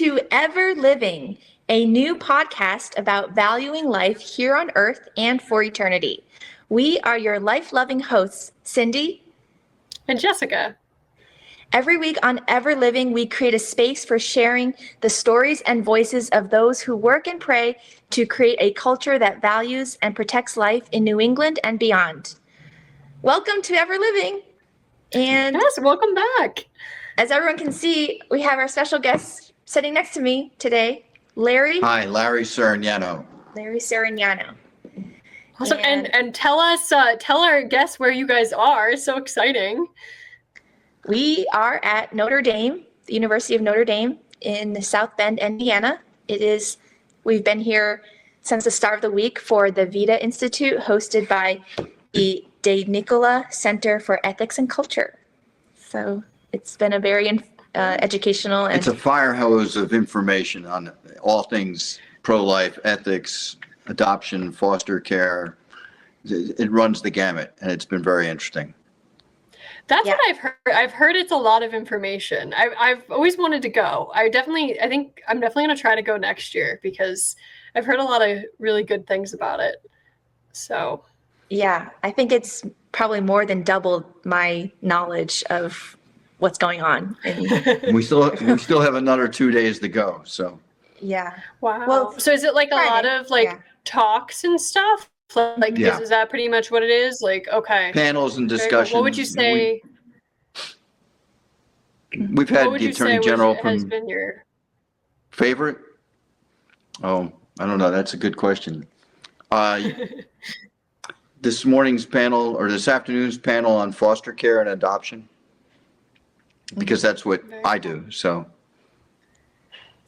to Ever Living, a new podcast about valuing life here on earth and for eternity. We are your life-loving hosts, Cindy and Jessica. Every week on Ever Living, we create a space for sharing the stories and voices of those who work and pray to create a culture that values and protects life in New England and beyond. Welcome to Ever Living. And yes, welcome back. As everyone can see, we have our special guest sitting next to me today, Larry. Hi, larry-cirignano. Larry-cirignano. Awesome. And tell our guests where you guys are. It's so exciting. We are at Notre Dame, the University of Notre Dame in South Bend, Indiana. We've been here since the start of the week for the Vita Institute, hosted by the De Nicola Center for Ethics and Culture. So it's been a very educational. It's a fire hose of information on all things pro-life, ethics, adoption, foster care. It runs the gamut, and it's been very interesting. That's what I've heard. I've heard it's a lot of information. I've always wanted to go. I think I'm definitely going to try to go next year because I've heard a lot of really good things about it. So. Yeah, I think it's probably more than doubled my knowledge of what's going on. We still have another 2 days to go. So. Yeah. Wow. Well, so is it like Friday, a lot of talks and stuff? Is that pretty much what it is? Like, okay. Panels and discussions. What would you say? We've had the Attorney General has been your favorite? Oh, I don't know. That's a good question. This morning's panel or this afternoon's panel on foster care and adoption, because that's what I do. So.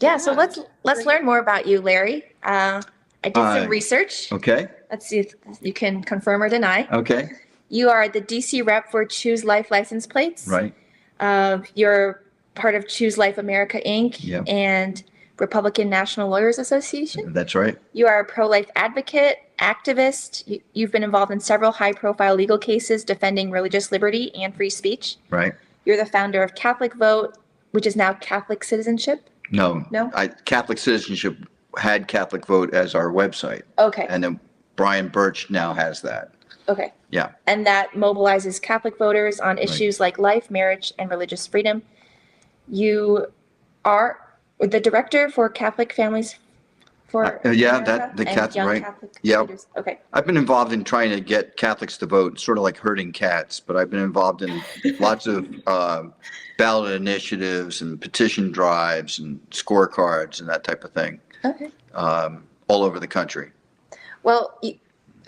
Yeah. So let's learn more about you, Larry. I did some research. Okay. Let's see if you can confirm or deny. Okay. You are the DC rep for Choose Life license plates. Right. You're part of Choose Life America, Inc. Yep. And Republican National Lawyers Association. That's right. You are a pro-life advocate, activist. You've been involved in several high-profile legal cases defending religious liberty and free speech. Right. You're the founder of Catholic Vote, which is now Catholic Citizenship. No. No? Catholic Citizenship had Catholic Vote as our website. Okay. And then Brian Birch now has that. Okay. Yeah. And that mobilizes Catholic voters on issues like life, marriage, and religious freedom. You are the director for Catholic Families for America the Catholic, right? Yeah. Okay. I've been involved in trying to get Catholics to vote, sort of like herding cats, but I've been involved in lots of ballot initiatives and petition drives and scorecards and that type of thing. Okay. All over the country. Well,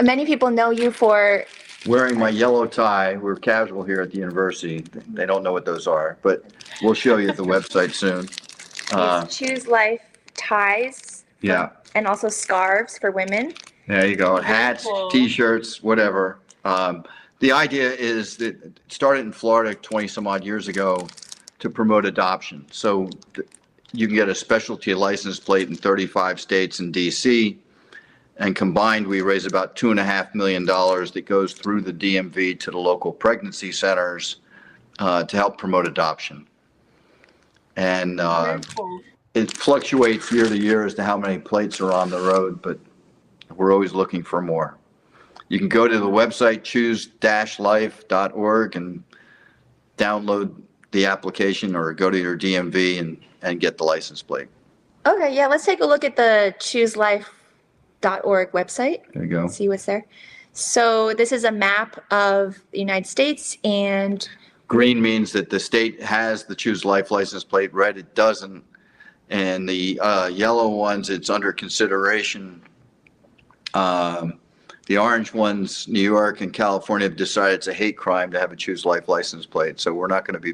many people know you for wearing my yellow tie. We're casual here at the university. They don't know what those are, but we'll show you the website soon. Choose Life ties. Yeah. And also scarves for women. There you go. Hats, T-shirts, whatever. The idea is that it started in Florida 20 some odd years ago to promote adoption. So you can get a specialty license plate in 35 states and DC. And combined, we raise about $2.5 million that goes through the DMV to the local pregnancy centers to help promote adoption. And it fluctuates year to year as to how many plates are on the road, but we're always looking for more. You can go to the website choose-life.org and download the application or go to your DMV and get the license plate. Okay, yeah, let's take a look at the chooselife.org website. There you go. See what's there. So this is a map of the United States, and green means that the state has the Choose Life license plate. Red, it doesn't. And the yellow ones, it's under consideration. The orange ones, New York and California have decided it's a hate crime to have a Choose Life license plate. So we're not going to be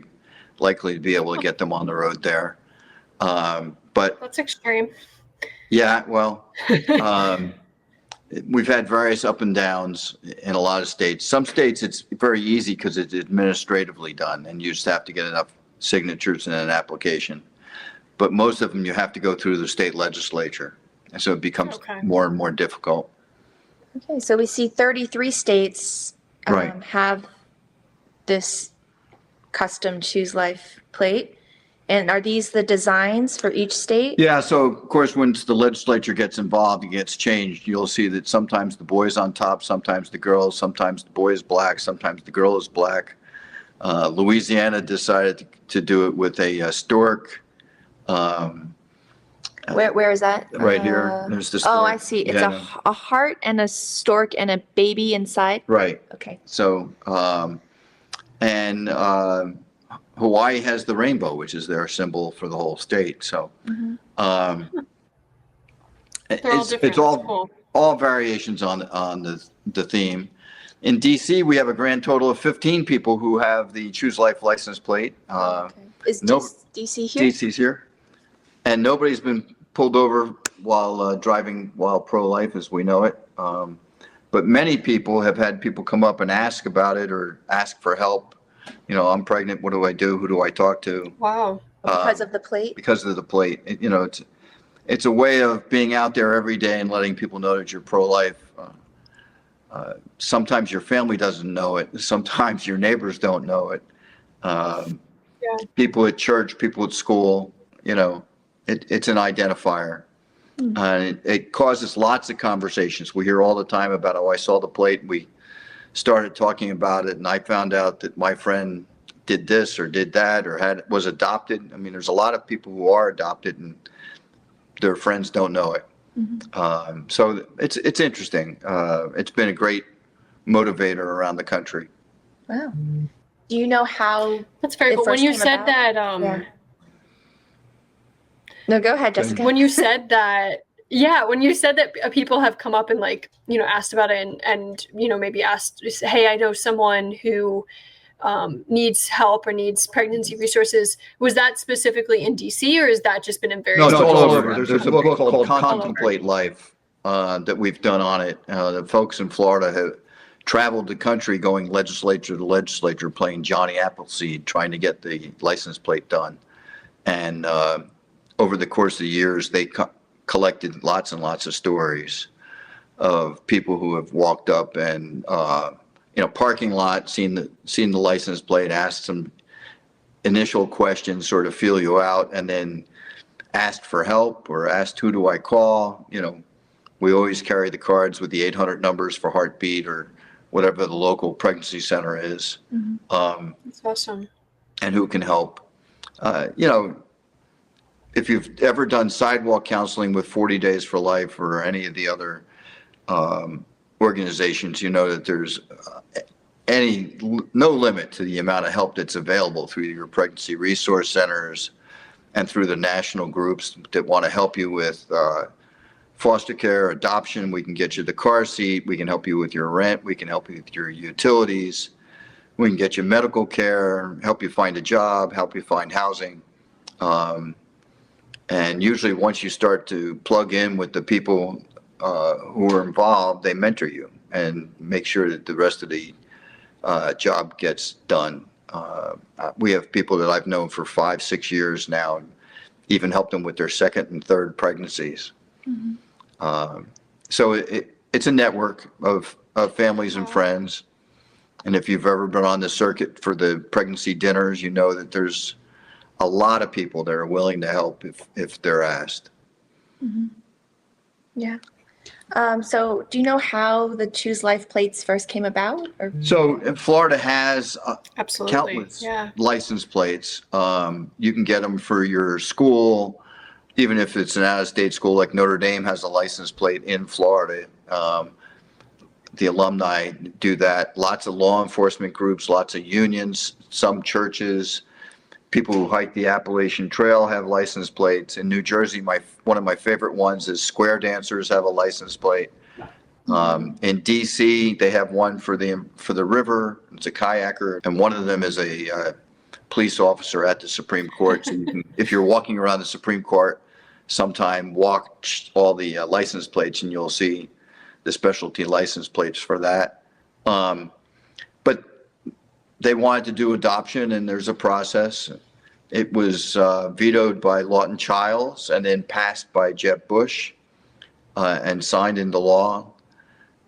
likely to be able to get them on the road there. But that's extreme. Yeah, well, we've had various up and downs in a lot of states. Some states it's very easy because it's administratively done and you just have to get enough signatures in an application. But most of them you have to go through the state legislature. And so it becomes more and more difficult. Okay, so we see 33 states have this custom Choose Life plate. And are these the designs for each state? Yeah, so of course, once the legislature gets involved, it gets changed. You'll see that sometimes the boy's on top, sometimes the girl, sometimes the boy is black, sometimes the girl is black. Louisiana decided to do it with a stork. Where is that? Right here, there's the Oh, I stork. see. It's Yeah, a heart and a stork and a baby inside. right. Okay. So, and Hawaii has the rainbow, which is their symbol for the whole state. So, They're all it's different. all That's cool. all variations on the theme. In DC, we have a grand total of 15 people who have the Choose Life license plate. Is no- DC here? DC's here, and nobody's been pulled over while driving while pro-life as we know it. But many people have had people come up and ask about it or ask for help. You know, I'm pregnant. What do I do? Who do I talk to? Wow. Because of the plate? Because of the plate. You know, it's a way of being out there every day and letting people know that you're pro-life. Sometimes your family doesn't know it. Sometimes your neighbors don't know it. People at church, people at school, you know, it's an identifier. It causes lots of conversations. We hear all the time about, oh, I saw the plate. We started talking about it, and I found out that my friend did this or did that or was adopted. I mean, there's a lot of people who are adopted and their friends don't know it. So it's interesting. It's been a great motivator around the country. Wow. Do you know how That's very it cool. When first you came said about? that, Yeah. No, go ahead, Jessica. when you said that, yeah, when you said that people have come up and like, you know, asked about it and you know, maybe asked, hey, I know someone who needs help or needs pregnancy resources. Was that specifically in DC or has that just been in various? No, it's all over. places? There's a book called Contemplate Life that we've done on it. The folks in Florida have traveled the country going legislature to legislature playing Johnny Appleseed, trying to get the license plate done. And over the course of the years, they collected lots and lots of stories of people who have walked up and, you know, parking lot, seen the license plate, asked some initial questions, sort of feel you out, and then asked for help or asked, who do I call? You know, we always carry the cards with the 800 numbers for Heartbeat or whatever the local pregnancy center is. That's awesome. And who can help. You know, if you've ever done sidewalk counseling with 40 Days for Life or any of the other organizations, you know that there's no limit to the amount of help that's available through your pregnancy resource centers and through the national groups that want to help you with foster care, adoption. We can get you the car seat. We can help you with your rent. We can help you with your utilities. We can get you medical care, help you find a job, help you find housing. And usually once you start to plug in with the people who are involved, they mentor you and make sure that the rest of the job gets done. We have people that I've known for 5-6 years now, even helped them with their second and third pregnancies. So it's a network of families and friends. And if you've ever been on the circuit for the pregnancy dinners, you know that there's a lot of people that are willing to help if they're asked. Yeah. So do you know how the Choose Life plates first came about? Or? So Florida has Absolutely. countless Yeah. license plates. You can get them for your school, even if it's an out-of-state school like Notre Dame has a license plate in Florida. The alumni do that. Lots of law enforcement groups, lots of unions, some churches, people who hike the Appalachian Trail have license plates. In New Jersey, one of my favorite ones is square dancers have a license plate. In DC, they have one for the river. It's a kayaker, and one of them is a police officer at the Supreme Court. So you can, if you're walking around the Supreme Court, sometime walk all the license plates, and you'll see the specialty license plates for that. But they wanted to do adoption, and there's a process. It was vetoed by Lawton Chiles and then passed by Jeb Bush and signed into law.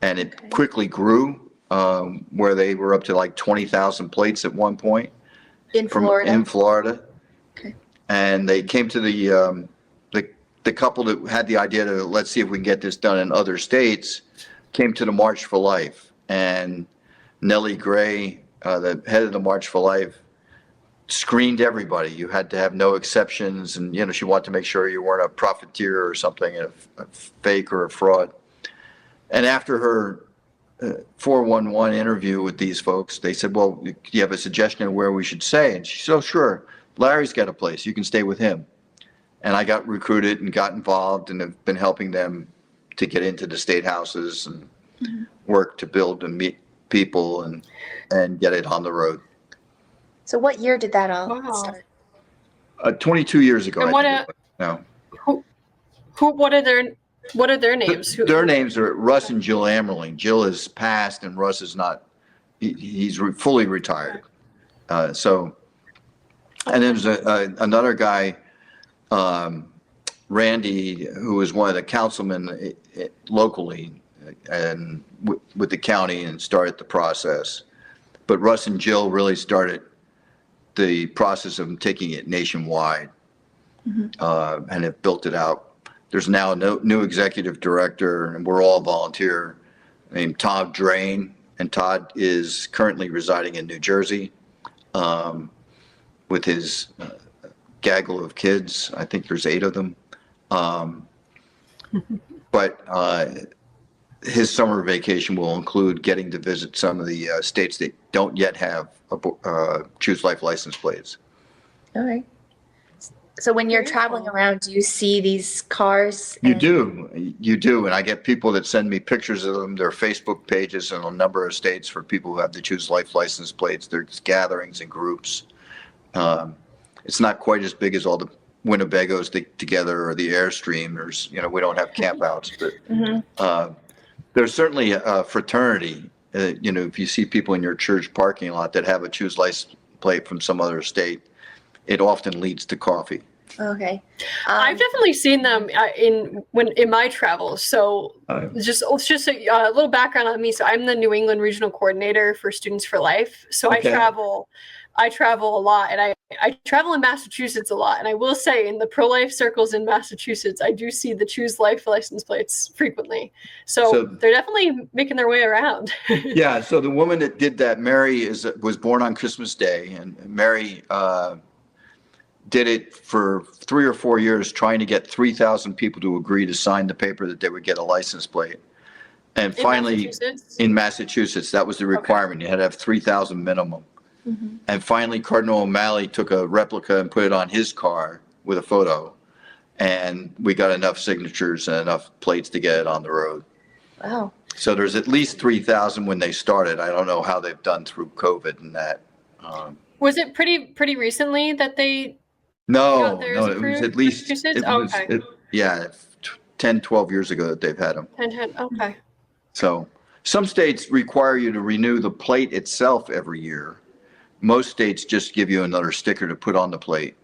And it quickly grew where they were up to like 20,000 plates at one point. In Florida? In Florida. Okay. and they came to the couple that had the idea to let's see if we can get this done in other states, came to the March for Life, and Nellie Gray, the head of the March for Life, screened everybody. You had to have no exceptions, and she wanted to make sure you weren't a profiteer or something, a fake or a fraud. And after her 411 interview with these folks, they said, well, do you have a suggestion of where we should stay? And she said, oh, sure, Larry's got a place, you can stay with him. And I got recruited and got involved and have been helping them to get into the state houses and work to build and meet people and get it on the road. So what year did that all start? 22 years ago. And what are their names? Their names are Russ and Jill Amerling. Jill is passed and Russ is not. He's fully retired. And there's another guy, Randy, who was one of the councilmen locally and with the county and started the process. But Russ and Jill really started the process of taking it nationwide and have built it out. There's now a new executive director, and we're all volunteer, named Todd Drain, and Todd is currently residing in New Jersey with his gaggle of kids. I think there's 8 of them. But his summer vacation will include getting to visit some of the states that don't yet have Choose Life license plates. All right. So when you're traveling around, do you see these cars? You do. And I get people that send me pictures of them, their Facebook pages in a number of states for people who have the Choose Life license plates. There's gatherings and groups. It's not quite as big as all the Winnebagos together or the Airstreamers. We don't have campouts, but there's certainly a fraternity. If you see people in your church parking lot that have a Choose Life plate from some other state, it often leads to coffee. Okay. I've definitely seen them in my travels. So just a little background on me. So I'm the New England Regional Coordinator for Students for Life. So okay. I travel a lot, and I travel in Massachusetts a lot. And I will say, in the pro-life circles in Massachusetts, I do see the Choose Life license plates frequently. So they're definitely making their way around. Yeah. So the woman that did that, Mary, was born on Christmas Day, and Mary did it for 3 or 4 years, trying to get 3,000 people to agree to sign the paper that they would get a license plate. And finally, in Massachusetts, that was the requirement. Okay. You had to have 3,000 minimum. Mm-hmm. And finally, Cardinal O'Malley took a replica and put it on his car with a photo. And we got enough signatures and enough plates to get it on the road. Wow. So there's at least 3,000 when they started. I don't know how they've done through COVID and that. Was it pretty recently that they... No, it was at least, 10, 12 years ago that they've had them. 10, okay. So some states require you to renew the plate itself every year. Most states just give you another sticker to put on the plate.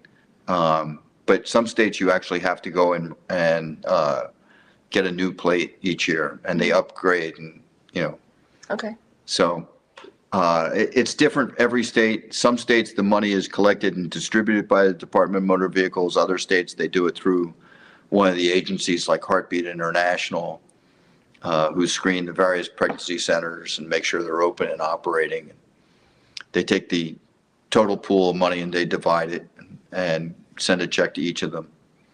But some states you actually have to go and get a new plate each year, and they upgrade Okay. So it's different every state. Some states the money is collected and distributed by the Department of Motor Vehicles. Other states they do it through one of the agencies like Heartbeat International, who screen the various pregnancy centers and make sure they're open and operating. They take the total pool of money and they divide it and send a check to each of them.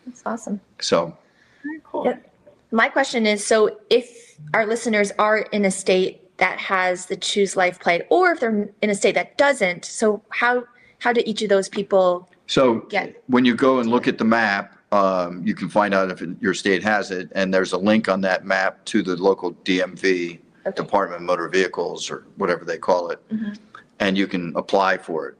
That's awesome. So, very cool. Yep. My question is, so if our listeners are in a state that has the Choose Life plate, or if they're in a state that doesn't, so how do each of those people get? When you go and look at the map, you can find out if your state has it, and there's a link on that map to the local DMV, Department of Motor Vehicles, or whatever they call it, and you can apply for it.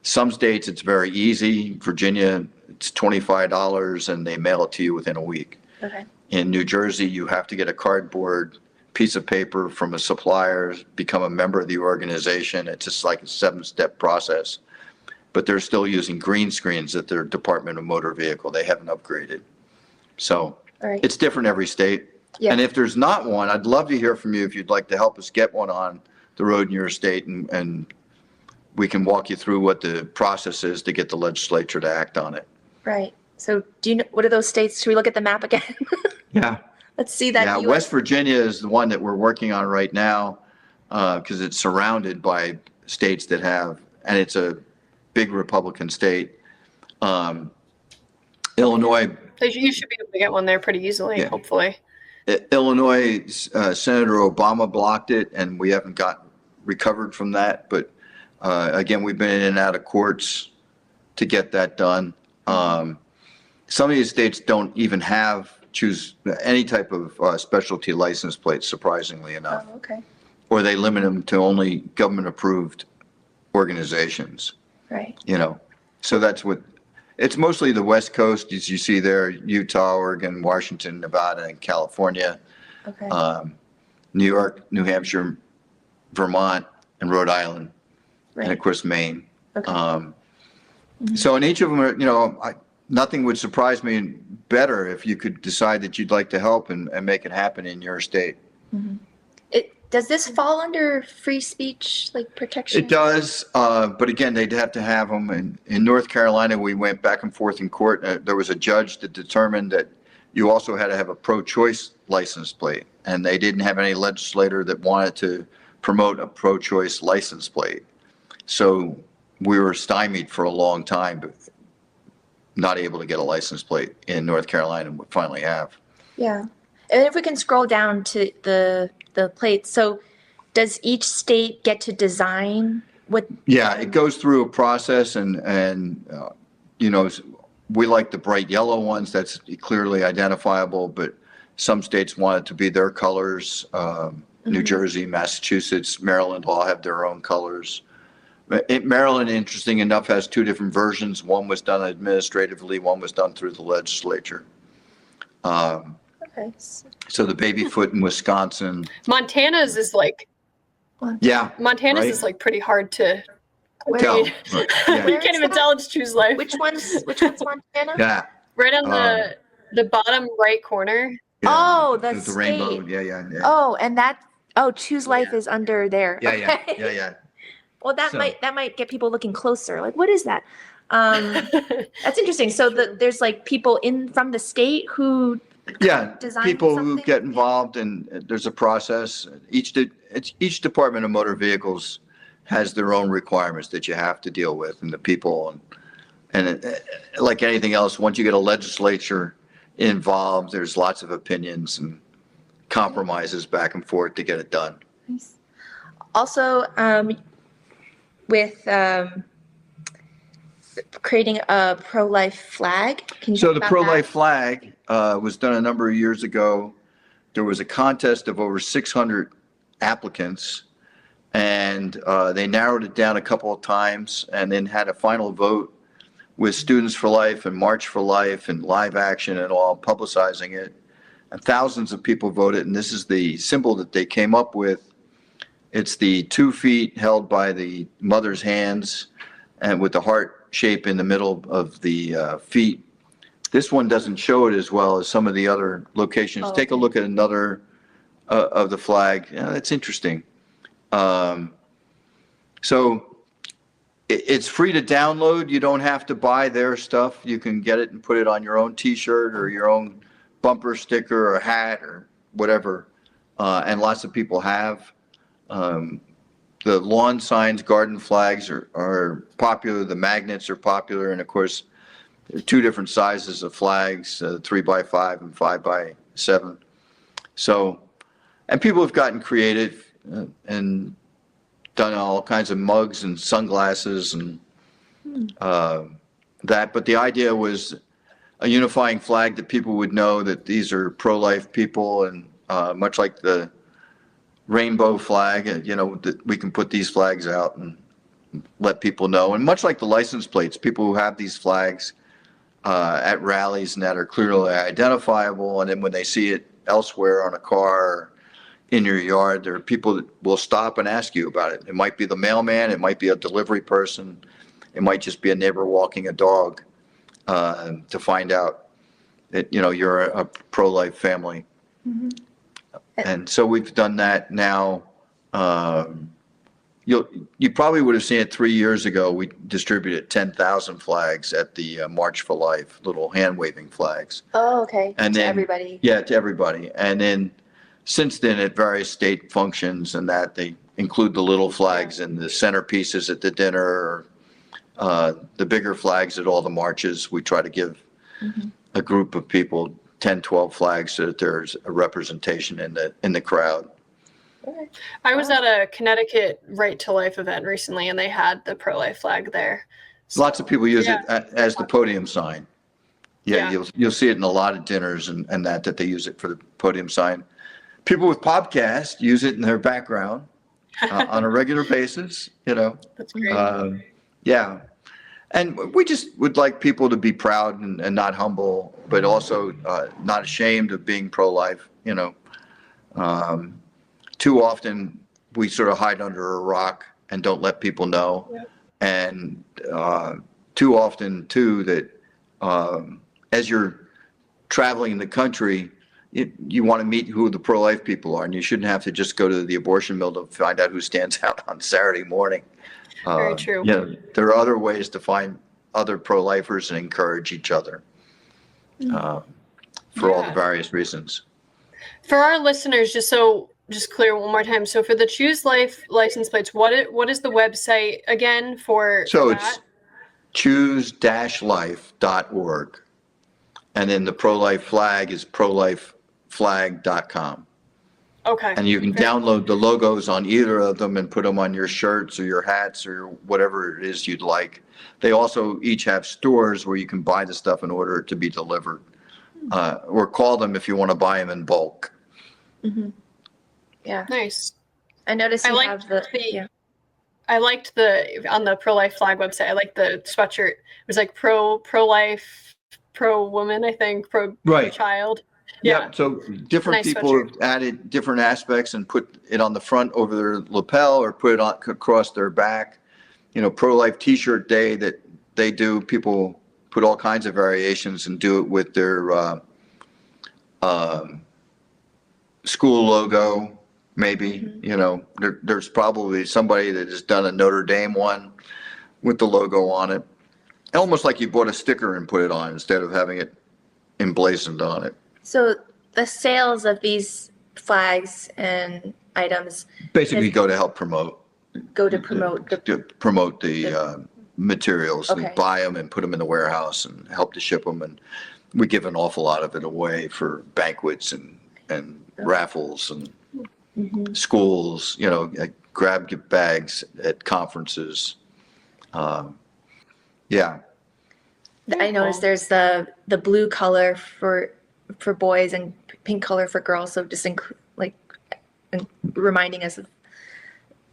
Some states it's very easy. Virginia, it's $25 and they mail it to you within a week. Okay. In New Jersey, you have to get a cardboard piece of paper from a supplier, become a member of the organization. It's just like a 7-step process. But they're still using green screens at their Department of Motor Vehicle. They haven't upgraded. So It's different every state. Yeah. And if there's not one, I'd love to hear from you if you'd like to help us get one on the road in your state, and we can walk you through what the process is to get the legislature to act on it. Right. So do you know, what are those states? Should we look at the map again? Yeah. Let's see that. Yeah, US. West Virginia is the one that we're working on right now because it's surrounded by states that have, and it's a big Republican state. Illinois, You should be able to get one there pretty easily, Yeah. hopefully. Illinois, Senator Obama blocked it, and we haven't recovered from that. But again, we've been in and out of courts to get that done. Some of these states don't even choose any type of specialty license plates, surprisingly enough, Oh, okay. or they limit them to only government-approved organizations. Right. So that's what. It's mostly the West Coast, as you see there: Utah, Oregon, Washington, Nevada, and California. Okay. New York, New Hampshire, Vermont, and Rhode Island, and of course Maine. Okay. So in each of them, nothing would surprise me better if you could decide that you'd like to help and make it happen in your state. Does this fall under free speech, like protection? It does, but again, they'd have to have them. In North Carolina, we went back and forth in court. There was a judge that determined that you also had to have a pro-choice license plate, and they didn't have any legislator that wanted to promote a pro-choice license plate. So we were stymied for a long time, but not able to get a license plate in North Carolina. We finally have. Yeah. And if we can scroll down to the plates, so does each state get to design what? Yeah, it goes through a process, and we like the bright yellow ones. That's clearly identifiable, but some states want it to be their colors. New Jersey, Massachusetts, Maryland all have their own colors. Maryland, interesting enough, has two different versions. One was done administratively, one was done through the legislature. Okay. So the baby foot in Wisconsin. Montana's is like, Yeah. Montana's right? is like pretty hard to Tell. read. Yeah. You can't even tell it's Choose Life. Which one's Montana? Yeah. Right on the bottom right corner. Yeah. Oh, the There's the rainbow. state. Yeah. Oh, and Choose Life is under there. Yeah. Okay. Yeah. Well, that So- might get people looking closer. Like, what is that? That's interesting. So there's like people from the state who design people who something? get involved, and there's a process. Each Department of Motor Vehicles has their own requirements that you have to deal with, and the people, and like anything else, once you get a legislature involved, there's lots of opinions and compromises back and forth to get it done. Nice. Also, with creating a pro-life flag. Can you So talk the about pro-life that? flag was done a number of years ago. There was a contest of over 600 applicants, and they narrowed it down a couple of times and then had a final vote with Students for Life and March for Life and Live Action and all publicizing it. And thousands of people voted, and this is the symbol that they came up with. It's the 2 feet held by the mother's hands and with the heart shape in the middle of the feet. This one doesn't show it as well as some of the other locations. Oh, Take a okay. look at another of the flag. Yeah, that's interesting. So it's free to download. You don't have to buy their stuff. You can get it and put it on your own T-shirt or your own bumper sticker or hat or whatever. And lots of people have. The lawn signs, garden flags are popular. The magnets are popular. And of course, there are two different sizes of flags, 3x5 and 5x7. So, and people have gotten creative and done all kinds of mugs and sunglasses and that. But the idea was a unifying flag that people would know that these are pro-life people, and much like the rainbow flag, that we can put these flags out and let people know. And much like the license plates, people who have these flags at rallies and that are clearly identifiable, and then when they see it elsewhere on a car or in your yard, there are people that will stop and ask you about it. It might be the mailman, it might be a delivery person, it might just be a neighbor walking a dog to find out that you're a pro-life family. Mm-hmm. And so we've done that now you probably would have seen it 3 years ago. We distributed 10,000 flags at the March for Life, little hand waving flags. Oh, okay. And To then, everybody. Yeah, to everybody. And then since then, at various state functions and that, they include the little flags and the centerpieces at the dinner, the bigger flags at all the marches. We try to give a group of people 10, 12 flags so that there's a representation in the crowd. Okay. I was at a Connecticut Right to Life event recently, and they had the pro-life flag there. So, Lots of people use it as the podium sign. Yeah, Yeah. you'll see it in a lot of dinners and that they use it for the podium sign. People with podcasts use it in their background on a regular basis, That's great. Yeah. And we just would like people to be proud and not humble, but also not ashamed of being pro-life, Too often, we sort of hide under a rock and don't let people know. Yep. And too often, too, that as you're traveling in the country, you want to meet who the pro-life people are, and you shouldn't have to just go to the abortion mill to find out who stands out on Saturday morning. Very true. There are other ways to find other pro-lifers and encourage each other for all the various reasons. For our listeners, just clear one more time. So for the Choose Life license plates, what is the website again for So that? it's choose-life.org. And then the pro-life flag is prolifeflag.com. Okay. And you can download the logos on either of them and put them on your shirts or your hats or whatever it is you'd like. They also each have stores where you can buy the stuff and order it to be delivered. Or call them if you want to buy them in bulk. Mm-hmm. Yeah. Nice. I noticed you have I liked on the pro-life flag website, I liked the sweatshirt. It was like pro-life, pro-woman, I think, pro-child. Yeah. So different people have added different aspects and put it on the front over their lapel or put it on across their back. Pro-life T-shirt day that they do, people put all kinds of variations and do it with their school logo. Maybe, there's probably somebody that has done a Notre Dame one with the logo on it. Almost like you bought a sticker and put it on instead of having it emblazoned on it. So the sales of these flags and items basically go to help promote the materials. Okay. We buy them and put them in the warehouse and help to ship them. And we give an awful lot of it away for banquets and raffles and schools, grab gift bags at conferences. Yeah. I noticed there's the blue color for boys and pink color for girls. So just reminding us of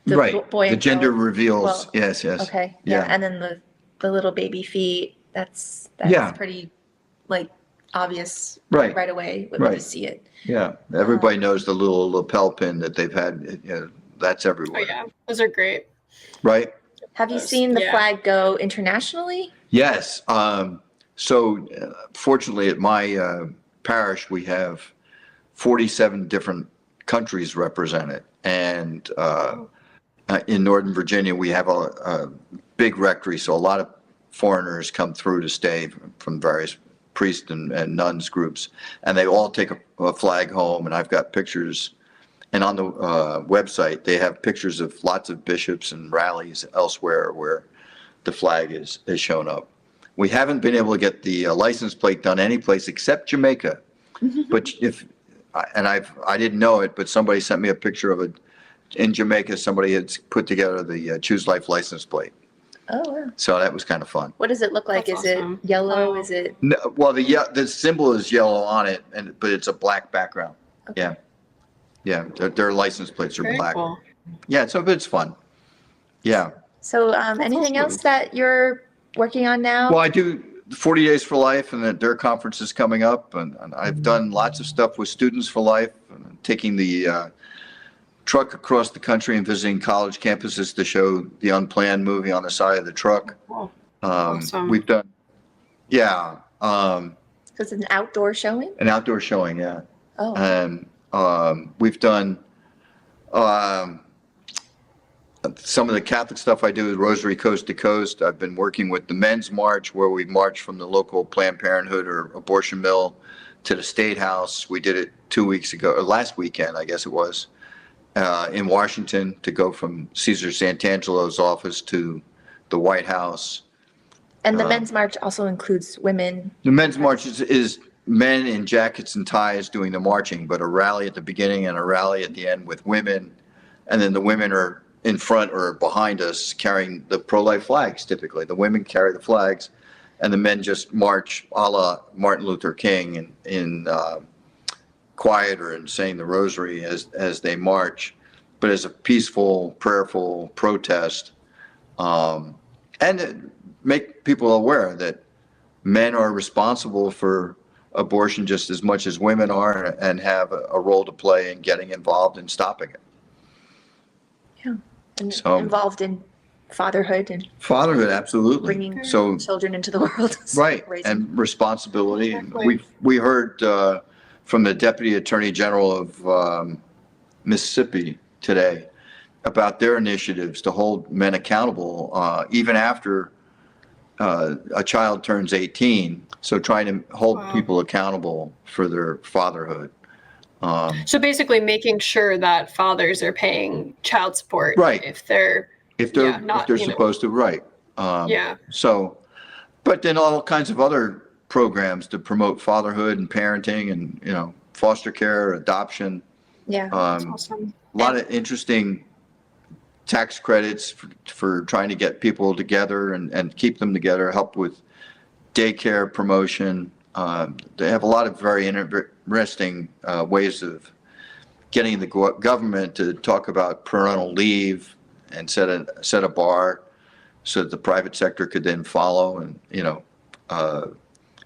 the boy and the gender girl. reveals. Well, yes. Okay. Yeah. And then the little baby feet. That's pretty obvious right away when you see it. Yeah. Everybody knows the little lapel pin that they've had. That's everywhere. Oh yeah, those are great. Right. Have you seen the flag go internationally? Yes. So fortunately at my parish, we have 47 different countries represented. And in Northern Virginia, we have a big rectory. So a lot of foreigners come through to stay from various priest and nuns groups. And they all take a flag home. And I've got pictures. And on the website, they have pictures of lots of bishops and rallies elsewhere where the flag is shown up. We haven't been able to get the license plate done anyplace except Jamaica. But I didn't know it, but somebody sent me a picture of it. In Jamaica, somebody had put together the Choose Life license plate. Oh, wow. So that was kind of fun. What does it look like? That's is awesome. it yellow? Wow. Is it? No, well, the symbol is yellow on it, but it's a black background. Okay. Yeah. Their license plates are Very black. cool. Yeah, so it's fun. Yeah. So anything else that you're working on now? Well, I do 40 Days for Life, and their conference is coming up, and I've done lots of stuff with Students for Life, and taking the truck across the country and visiting college campuses to show the Unplanned movie on the side of the truck. Cool. Awesome. We've done, So it's an outdoor showing? an outdoor showing, yeah. Oh. And we've done some of the Catholic stuff I do is Rosary Coast to Coast. I've been working with the Men's March, where we march from the local Planned Parenthood or abortion mill to the State House. We did it 2 weeks ago, or last weekend, I guess it was, in Washington, to go from Caesar Santangelo's office to the White House. And the Men's March also includes women. The Men's March is men in jackets and ties doing the marching, but a rally at the beginning and a rally at the end with women. And then the women are in front or behind us carrying the pro-life flags typically. The women carry the flags and the men just march a la Martin Luther King in quieter and saying the rosary as they march, but as a peaceful, prayerful protest. And make people aware that men are responsible for abortion just as much as women are and have a role to play in getting involved in stopping it. Yeah. And So- involved in fatherhood and Fatherhood, absolutely. bringing So, children into the world. right, Raising- and responsibility. And Exactly. we heard from the Deputy Attorney General of Mississippi today about their initiatives to hold men accountable even after a child turns 18. So trying to hold Wow. people accountable for their fatherhood. So basically making sure that fathers are paying child support. Right. If they're, If they're, Yeah, not, if they're you know. supposed to, right. yeah. So, but then all kinds of other programs to promote fatherhood and parenting and, foster care, adoption. Yeah. Awesome. A lot of interesting tax credits for trying to get people together and keep them together, help with daycare promotion. They have a lot of very interesting ways of getting the government to talk about parental leave and set a bar so that the private sector could then follow and,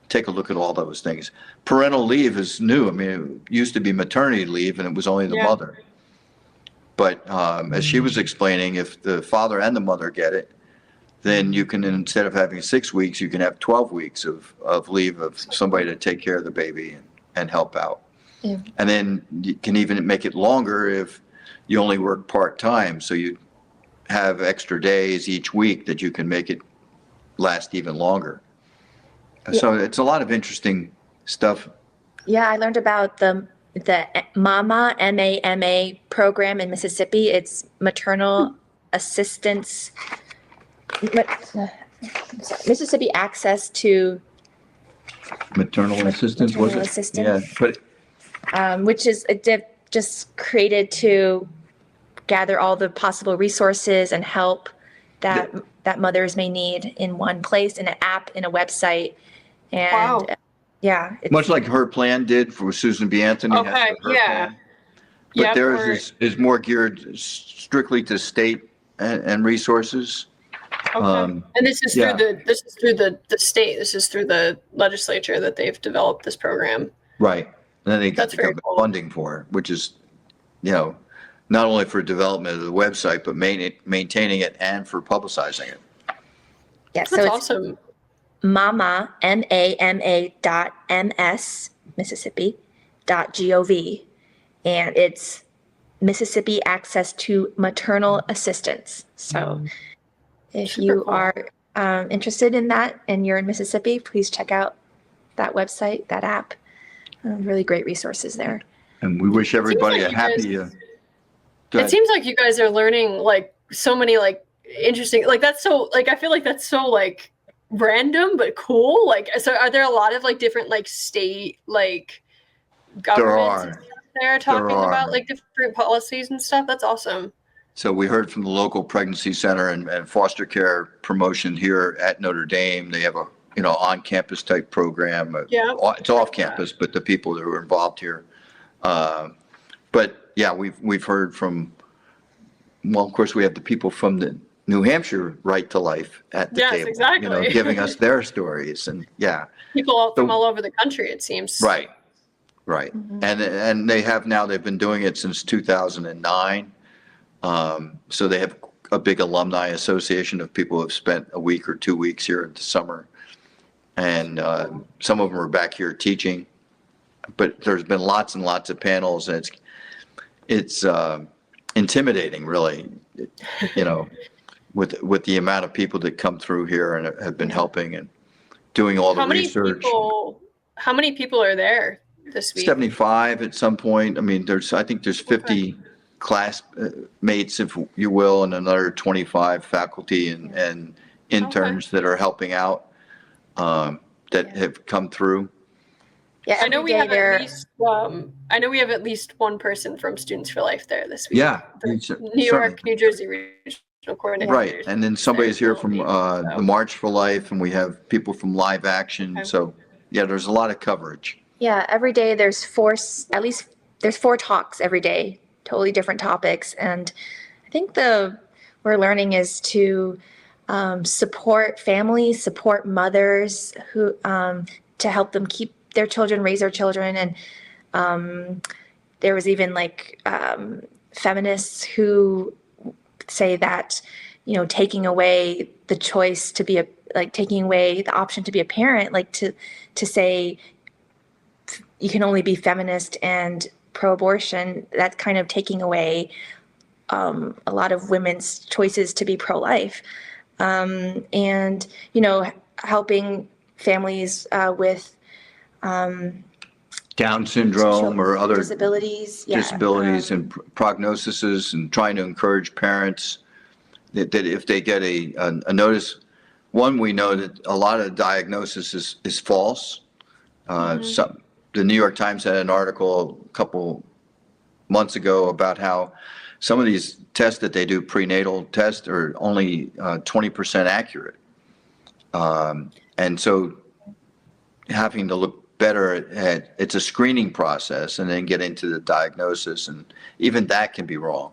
take a look at all those things. Parental leave is new. I mean, it used to be maternity leave and it was only the Yeah. mother. But as she was explaining, if the father and the mother get it, then you can, instead of having 6 weeks, you can have 12 weeks of leave of somebody to take care of the baby and help out. Yeah. And then you can even make it longer if you only work part-time. So you have extra days each week that you can make it last even longer. So it's a lot of interesting stuff. Yeah, I learned about the MAMA, M-A-M-A program in Mississippi. It's maternal assistance, Mississippi Access to, Maternal assistance, was Maternal it? assistance. Yeah, but which is just created to gather all the possible resources and help that mothers may need in one place, in an app, in a website. And Wow. yeah, much like her plan did for Susan B. Anthony. has Okay, for her yeah. plan. But Yep, theirs is more geared strictly to state and resources. Okay. And this is yeah. through the state. This is through the legislature that they've developed this program. Right. And then they got That's the very government cool. funding for it, which is, not only for development of the website, but maintaining it and for publicizing it. yeah. So That's it's awesome. MAMA, M-A-M-A .ms, Mississippi, .gov. And it's Mississippi Access to Maternal Assistance. So if Super you cool. are interested in that and you're in Mississippi, please check out that website, that app. Really great resources there. And we wish everybody like a you happy. guys- Go It ahead. seems like you guys are learning like so many like interesting, like that's so like I feel like that's so like random but cool. Like, so are there a lot of like different like state like governments and are. stuff there talking are. about like different policies and stuff? That's awesome. So we heard from the local pregnancy center and foster care promotion here at Notre Dame. They have a, on-campus type program. Yeah. It's off campus, but the people that were involved here. But yeah, we've heard from, well, of course, we have the people from the New Hampshire Right-to-Life at the Yes, table. exactly. Giving us their stories and yeah. People from So- all over the country, it seems. Right. And they've been doing it since 2009. So they have a big alumni association of people who have spent a week or 2 weeks here in the summer. And some of them are back here teaching, but there's been lots and lots of panels and it's intimidating, really, you know, with the amount of people that come through here and have been helping and doing all the research. How many people are there this week? 75 at some point. I mean, I think there's 50 classmates, if you will, and another 25 faculty and interns that are helping out, that have come through. Yeah, I know we have at least one person from Students for Life there this week. Yeah, New York, New Jersey regional coordinator. Right, and then somebody's here from the March for Life, and we have people from Live Action. Okay. So, yeah, there's a lot of coverage. Yeah, every day there's there's 4 talks every day, totally different topics. And I think we're learning is to support families, support mothers who to help them keep their children, raise their children. And there was even like feminists who say that, you know, taking away the choice to be taking away the option to be a parent, like to say you can only be feminist and pro-abortion, that's kind of taking away a lot of women's choices to be pro-life. And, you know, helping families with Down syndrome or other disabilities, and prognoses, and trying to encourage parents that if they get a notice, we know that a lot of diagnosis is false. The New York Times had an article a couple months ago about how some of these tests that they do, prenatal tests, are only 20% accurate. And so having to look better at it's a screening process and then get into the diagnosis, and even that can be wrong.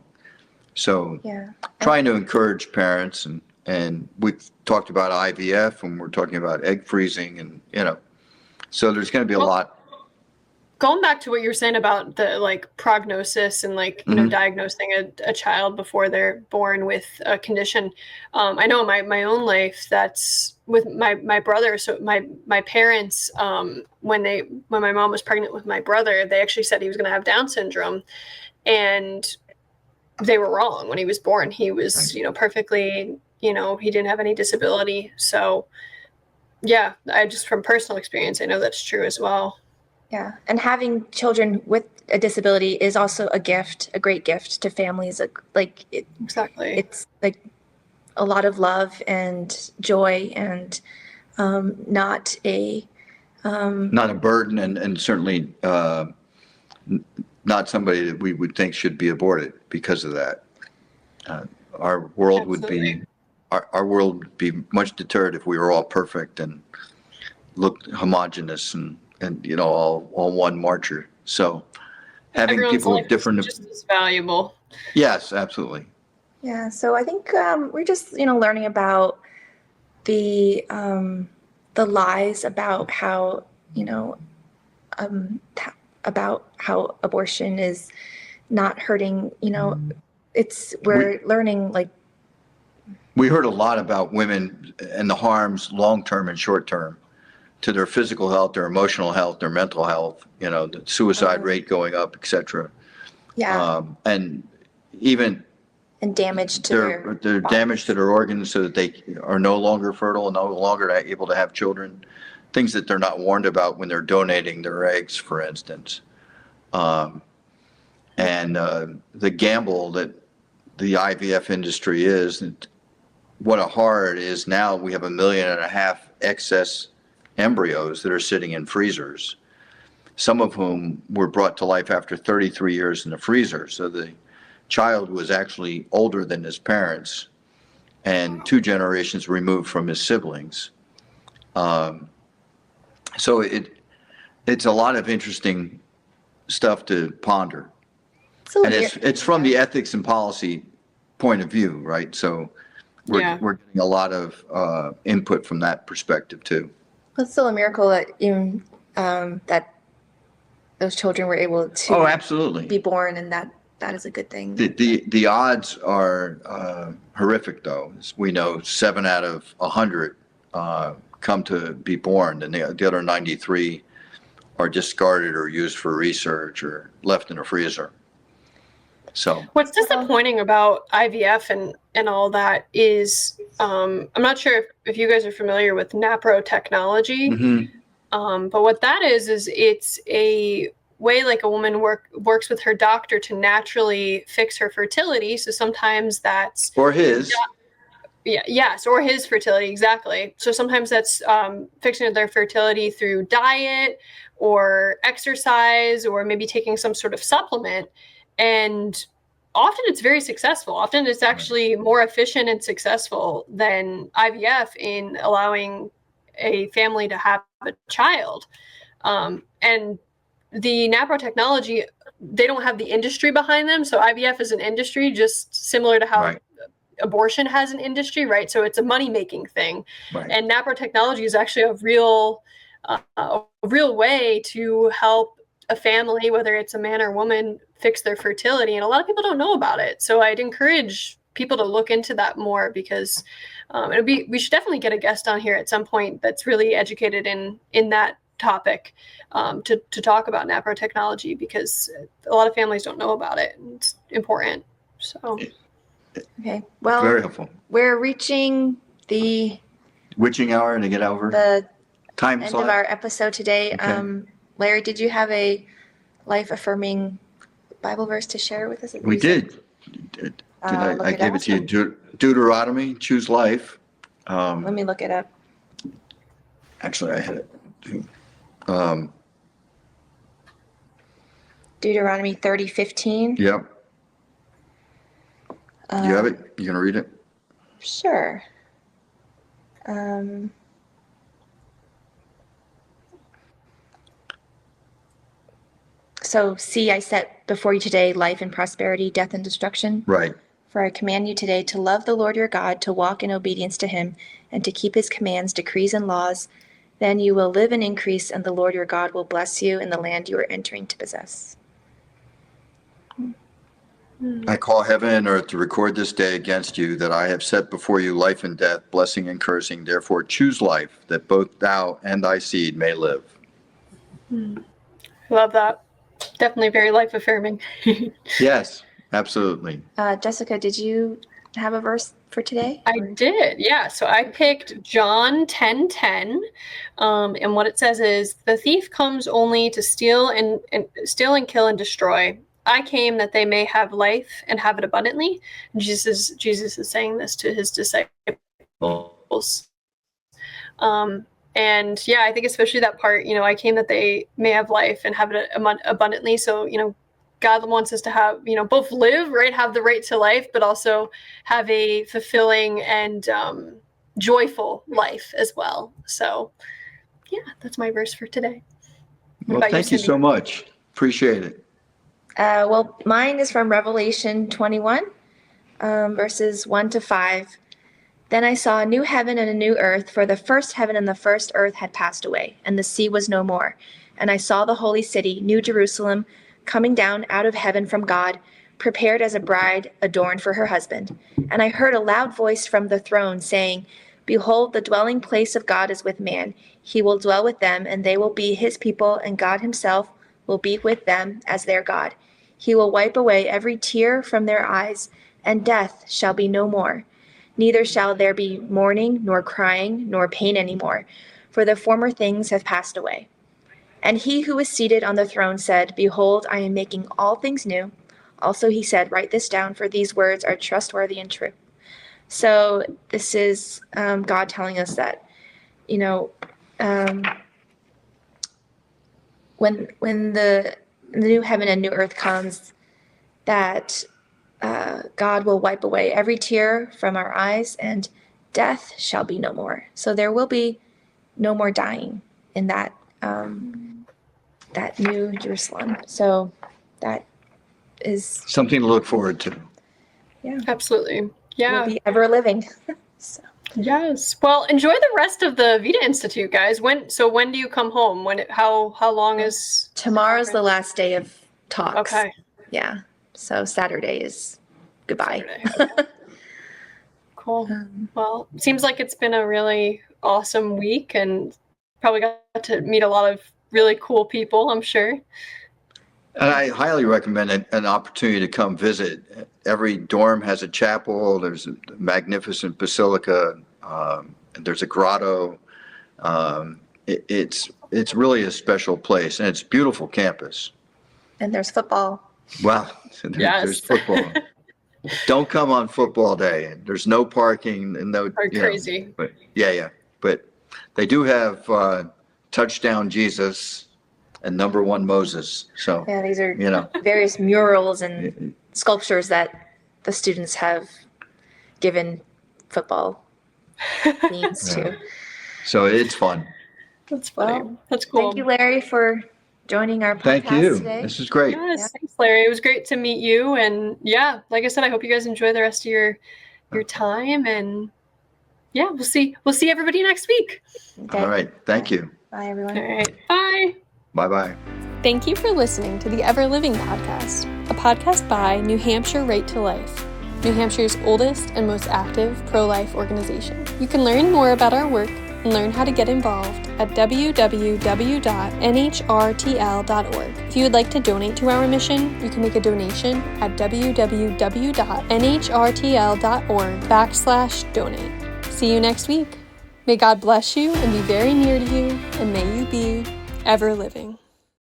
So trying to encourage parents, and we've talked about IVF, and we're talking about egg freezing, and, you know, so there's going to be a lot. Going back to what you were saying about the prognosis and you know, diagnosing a child before they're born with a condition. I know in my own life, that's with my brother. So my parents, when my mom was pregnant with my brother, they actually said he was going to have Down syndrome, and they were wrong. When he was born, he was, you know, perfectly, you know, he didn't have any disability. So yeah, from personal experience, I know that's true as well. Yeah, and having children with a disability is also a gift, a great gift to families. Exactly. It's like a lot of love and joy, and not a burden, and certainly not somebody that we would think should be aborted because of that. Our world would be much deterred if we were all perfect and looked homogenous and you know, all one marcher. So having everyone's people with different, just as valuable. Yes, absolutely. Yeah, so I think we're just, you know, learning about the lies about how, you know, about how abortion is not hurting, you know, we're learning we heard a lot about women and the harms long-term and short-term to their physical health, their emotional health, their mental health, you know, the suicide rate going up, et cetera. Yeah. And even damage to their damage to their organs, so that they are no longer fertile and no longer able to have children, things that they're not warned about when they're donating their eggs, for instance. And the gamble that the IVF industry is, and what a horror it is. Now we have 1.5 million excess embryos that are sitting in freezers, some of whom were brought to life after 33 years in the freezer. So the child was actually older than his parents and 2 generations removed from his siblings. So it's a lot of interesting stuff to ponder. And it's from the ethics and policy point of view, right? So we're getting a lot of input from that perspective too. It's still a miracle that even that those children were able to absolutely be born, and that is a good thing. The odds are horrific, though. As we know, 7 out of 100 come to be born, and the other 93 are discarded or used for research or left in a freezer. So what's disappointing about IVF and all that is, I'm not sure if you guys are familiar with NAPRO technology, but what that is it's a way like a woman works with her doctor to naturally fix her fertility. So sometimes that's or his. Yes, or his fertility, exactly. So sometimes that's fixing their fertility through diet or exercise or maybe taking some sort of supplement. And often it's very successful. Often it's actually more efficient and successful than IVF in allowing a family to have a child. And the NAPRO technology, they don't have the industry behind them. So IVF is an industry just similar to how abortion has an industry, right? So it's a money-making thing. And NAPRO technology is actually a real way to help a family, whether it's a man or woman, fix their fertility. And a lot of people don't know about it. So I'd encourage people to look into that more, because we should definitely get a guest on here at some point that's really educated in that topic, to talk about NAPRO technology, because a lot of families don't know about it, and it's important. So okay, well, very helpful. We're reaching the witching hour to get over the time end slot of our episode today. Okay. Larry, did you have a life-affirming Bible verse to share with us? We did. I gave it to you. Deuteronomy, choose life. Let me look it up. Actually, I had it too. Deuteronomy 30:15. Yep. You have it? You gonna read it? Sure. So, see, I set before you today life and prosperity, death and destruction. Right. For I command you today to love the Lord your God, to walk in obedience to him, and to keep his commands, decrees, and laws. Then you will live and increase, and the Lord your God will bless you in the land you are entering to possess. I call heaven and earth to record this day against you, that I have set before you life and death, blessing and cursing. Therefore choose life, that both thou and thy seed may live. Love that. Definitely very life-affirming. Yes, absolutely. Jessica, did you have a verse for today? I did, yeah. So I picked John 10:10, and what it says is, "The thief comes only to steal and kill and destroy. I came that they may have life and have it abundantly." And Jesus is saying this to his disciples. And yeah, I think especially that part, I came that they may have life and have it abundantly. So, God wants us to have, both live, right, have the right to life, but also have a fulfilling and joyful life as well. So, yeah, that's my verse for today. Well, thank you so much. Appreciate it. Well, mine is from Revelation 21, verses 1-5. Then I saw a new heaven and a new earth, for the first heaven and the first earth had passed away, and the sea was no more. And I saw the holy city, New Jerusalem, coming down out of heaven from God, prepared as a bride adorned for her husband. And I heard a loud voice from the throne saying, "Behold, the dwelling place of God is with man. He will dwell with them, and they will be his people, and God himself will be with them as their God. He will wipe away every tear from their eyes, and death shall be no more. Neither shall there be mourning, nor crying, nor pain any more, for the former things have passed away." And he who was seated on the throne said, "Behold, I am making all things new." Also he said, "Write this down, for these words are trustworthy and true." So this is God telling us that, when the new heaven and new earth comes, that God will wipe away every tear from our eyes, and death shall be no more. So there will be no more dying in that new Jerusalem. So that is something to look forward to. Yeah, absolutely. Yeah, we'll be ever living. So. Yes. Well, enjoy the rest of the Vita Institute, guys. When do you come home? How long is tomorrow's the last day of talks? Okay. Yeah. So Saturday is goodbye. Saturday. Okay. Cool. Well, seems like it's been a really awesome week, and probably got to meet a lot of really cool people, I'm sure. And I highly recommend an opportunity to come visit. Every dorm has a chapel. There's a magnificent basilica. And there's a grotto. It's really a special place, and it's a beautiful campus. And there's football. Well, there's football. Don't come on football day. There's no parking and no. Crazy. But yeah. But they do have touchdown Jesus and number one Moses. So Yeah, these are various murals and sculptures that the students have given football themes to. So it's fun. That's funny. Well, That's cool. Thank you, Larry, for joining our podcast Thank you. today. This is great. Yes, thanks, Larry. It was great to meet you. And yeah, like I said, I hope you guys enjoy the rest of your time. And yeah, we'll see everybody next week. Okay. All right. Thank you. Bye, everyone. All right. Bye. Bye-bye. Thank you for listening to the Ever Living Podcast, a podcast by New Hampshire Right-to-Life, New Hampshire's oldest and most active pro-life organization. You can learn more about our work and learn how to get involved at www.nhrtl.org. If you would like to donate to our mission, you can make a donation at www.nhrtl.org/donate. See you next week. May God bless you and be very near to you, and may you be ever living.